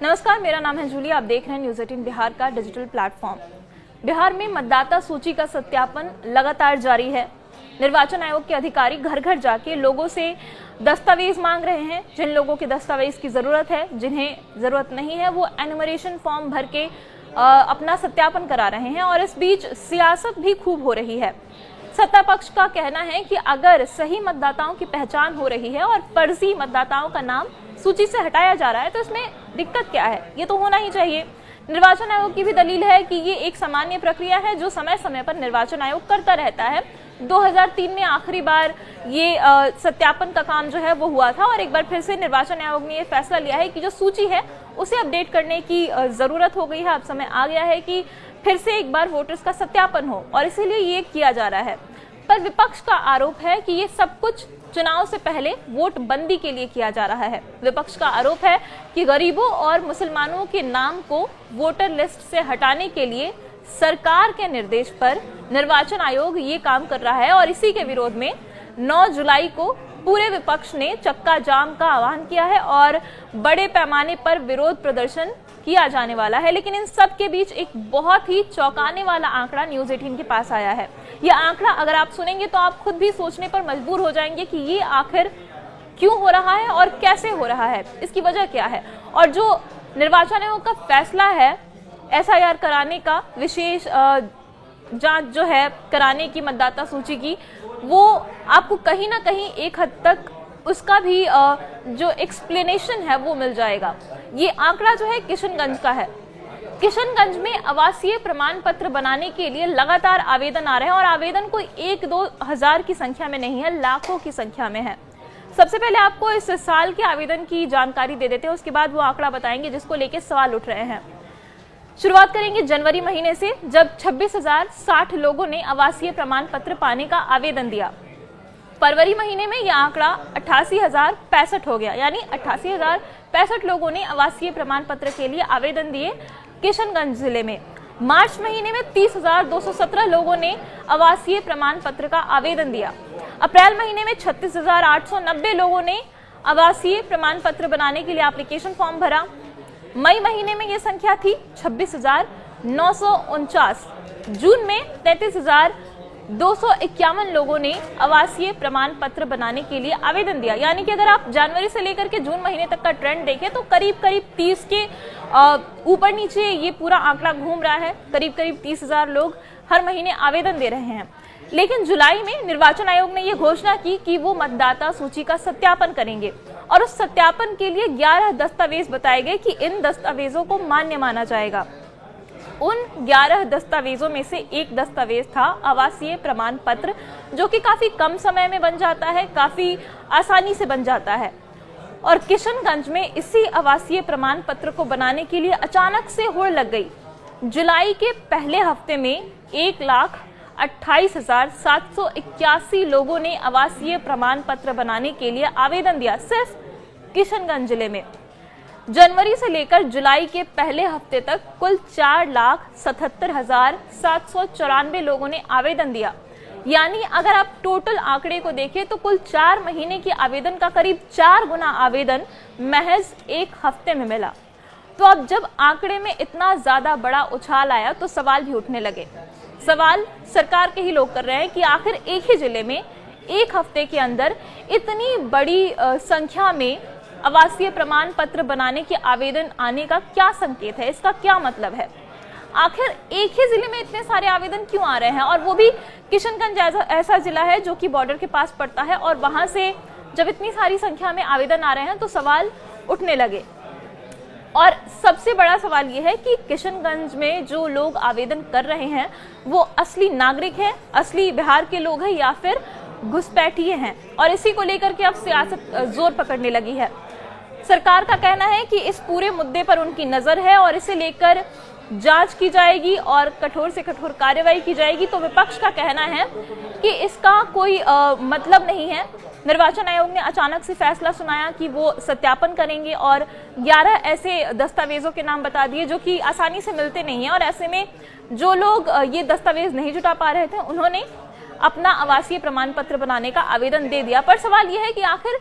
नमस्कार, मेरा नाम है जूली। आप देख रहे हैं न्यूज़ 18 बिहार का डिजिटल प्लेटफॉर्म। बिहार में मतदाता सूची का सत्यापन लगातार जारी है। निर्वाचन आयोग के अधिकारी घर घर जाके लोगों से दस्तावेज मांग रहे हैं। जिन लोगों के दस्तावेज की जरूरत है, जिन्हें जरूरत नहीं है, वो एनुमरेशन फॉर्म भर के अपना सत्यापन करा रहे हैं। और इस बीच सियासत भी खूब हो रही है। सत्ता पक्ष का कहना है कि अगर सही मतदाताओं की पहचान हो रही है और फर्जी मतदाताओं का नाम सूची से हटाया जा रहा है तो इसमें दिक्कत क्या है, ये तो होना ही चाहिए। निर्वाचन आयोग की भी दलील है कि ये एक सामान्य प्रक्रिया है जो समय समय पर निर्वाचन आयोग करता रहता है। 2003 में आखिरी बार ये सत्यापन का काम जो है वो हुआ था और एक बार फिर से निर्वाचन आयोग ने ये फैसला लिया है कि जो सूची है उसे अपडेट करने की जरूरत हो गई है। अब समय आ गया है कि फिर से एक बार वोटर्स का सत्यापन हो और इसीलिए ये किया जा रहा है। पर विपक्ष का आरोप है कि ये सब कुछ चुनाव से पहले वोट बंदी के लिए किया जा रहा है। विपक्ष का आरोप है कि गरीबों और मुसलमानों के नाम को वोटर लिस्ट से हटाने के लिए सरकार के निर्देश पर निर्वाचन आयोग ये काम कर रहा है और इसी के विरोध में 9 जुलाई को पूरे विपक्ष ने चक्का जाम का आह्वान किया है और बड़े पैमाने पर विरोध प्रदर्शन किया जाने वाला है। लेकिन इन सब के बीच एक बहुत ही चौंकाने वाला आंकड़ा न्यूज़ 18 के पास आया है। यह आंकड़ा अगर आप सुनेंगे तो आप खुद भी सोचने पर मजबूर हो जाएंगे कि ये आखिर क्यों हो रहा है और कैसे हो रहा है, इसकी वजह क्या है। और जो निर्वाचन आयोग का फैसला है SIR कराने का, विशेष जांच जो है कराने की मतदाता सूची की, वो आपको कहीं ना कहीं एक हद तक उसका भी जो एक्सप्लेनेशन है वो मिल जाएगा। ये आंकड़ा जो है किशनगंज का है। किशनगंज में आवासीय प्रमाण पत्र बनाने के लिए लगातार आवेदन आ रहे हैं और आवेदन कोई 1-2 हजार की संख्या में नहीं है, लाखों की संख्या में है। सबसे पहले आपको इस साल के आवेदन की जानकारी दे देते हैं, उसके बाद वो आंकड़ा बताएंगे जिसको लेके सवाल उठ रहे हैं। शुरुआत करेंगे जनवरी महीने से, जब 26,060 लोगों ने आवासीय प्रमाण पत्र पाने का आवेदन दिया। फरवरी महीने में यह आंकड़ा 88,065 हो गया, यानी 88,065 लोगों ने आवासीय प्रमाण पत्र के लिए आवेदन दिए किशनगंज जिले में। मार्च महीने में 30,217 लोगों ने आवासीय प्रमाण पत्र का आवेदन दिया। अप्रैल महीने में 36,890 लोगों ने आवासीय प्रमाण पत्र बनाने के लिए एप्लीकेशन फॉर्म भरा। मई महीने में यह संख्या थी 26,949। जून में 33,251 लोगों ने आवासीय प्रमाण पत्र बनाने के लिए आवेदन दिया। यानी कि अगर आप जनवरी से लेकर के जून महीने तक का ट्रेंड देखें तो करीब 30 के ऊपर नीचे ये पूरा आंकड़ा घूम रहा है। करीब 30,000 लोग हर महीने आवेदन दे रहे हैं। लेकिन जुलाई में निर्वाचन आयोग ने यह घोषणा की कि वो मतदाता सूची का सत्यापन करेंगे और उस सत्यापन के लिए 11 दस्तावेज बताए गए कि इन दस्तावेजों को मान्य माना जाएगा। उन 11 दस्तावेजों में से एक दस्तावेज था आवासीय प्रमाण पत्र, जो कि काफी कम समय में बन जाता है, काफी आसानी से बन जाता है। और किशनगंज में इसी आवासीय प्रमाण पत्र को बनाने के लिए अचानक से होड़ लग गई। जुलाई के पहले हफ्ते में 1,28,781 लोगों ने आवासीय प्रमाण पत्र बनाने के लिए आवेदन दिया, सिर्फ किशनगंज जिले में। जनवरी से लेकर जुलाई के पहले हफ्ते तक कुल 4,77,794 लोगों ने आवेदन दिया। यानी अगर आप टोटल आंकड़े को देखें तो कुल 4 महीने के आवेदन का करीब 4 गुना आवेदन महज एक हफ्ते में मिला। तो अब जब आंकड़े में इतना ज्यादा बड़ा उछाल आया तो सवाल भी उठने लगे। सवाल सरकार के ही लोग कर रहे हैं कि आखिर एक ही जिले में एक हफ्ते के अंदर इतनी बड़ी संख्या में आवासीय प्रमाण पत्र बनाने के आवेदन आने का क्या संकेत है, इसका क्या मतलब है। आखिर एक ही जिले में इतने सारे आवेदन क्यों आ रहे हैं, और वो भी किशनगंज ऐसा जिला है जो कि बॉर्डर के पास पड़ता है। और वहां से जब इतनी सारी संख्या में आवेदन आ रहे हैं तो सवाल उठने लगे। और सबसे बड़ा सवाल ये है कि किशनगंज में जो लोग आवेदन कर रहे हैं वो असली नागरिक हैं, असली बिहार के लोग हैं या फिर घुसपैठिए हैं। और इसी को लेकर के अब सियासत जोर पकड़ने लगी है। सरकार का कहना है कि इस पूरे मुद्दे पर उनकी नजर है और इसे लेकर जांच की जाएगी और कठोर से कठोर कार्रवाई की जाएगी। तो विपक्ष का कहना है कि इसका कोई मतलब नहीं है। निर्वाचन आयोग ने अचानक से फैसला सुनाया कि वो सत्यापन करेंगे और 11 ऐसे दस्तावेजों के नाम बता दिए जो कि आसानी से मिलते नहीं है। और ऐसे में जो लोग ये दस्तावेज नहीं जुटा पा रहे थे उन्होंने अपना आवासीय प्रमाण पत्र बनाने का आवेदन दे दिया। पर सवाल यह है कि आखिर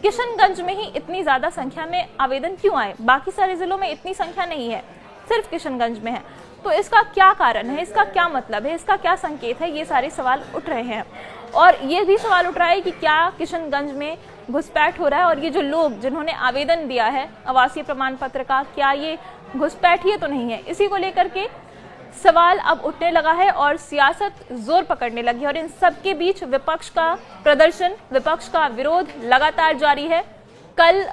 किशनगंज में ही इतनी ज्यादा संख्या में आवेदन क्यों आए? बाकी सारे जिलों में इतनी संख्या नहीं है, सिर्फ किशनगंज में है। तो इसका क्या कारण है, इसका क्या मतलब है, इसका क्या संकेत है? ये सारे सवाल उठ रहे हैं। और ये भी सवाल उठ रहा है कि क्या किशनगंज में घुसपैठ हो रहा है, और ये जो लोग जिन्होंने आवेदन दिया है आवासीय प्रमाण पत्र का, क्या ये घुसपैठिए तो नहीं है? इसी को लेकर के सवाल अब उठने लगा है और सियासत जोर पकड़ने लगी है। और इन सब के बीच विपक्ष का प्रदर्शन, विपक्ष का विरोध लगातार जारी है। कल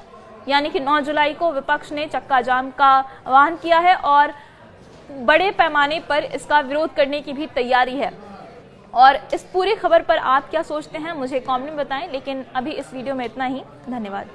यानी कि 9 जुलाई को विपक्ष ने चक्का जाम का आह्वान किया है और बड़े पैमाने पर इसका विरोध करने की भी तैयारी है। और इस पूरी खबर पर आप क्या सोचते हैं मुझे कमेंट में बताएं। लेकिन अभी इस वीडियो में इतना ही। धन्यवाद।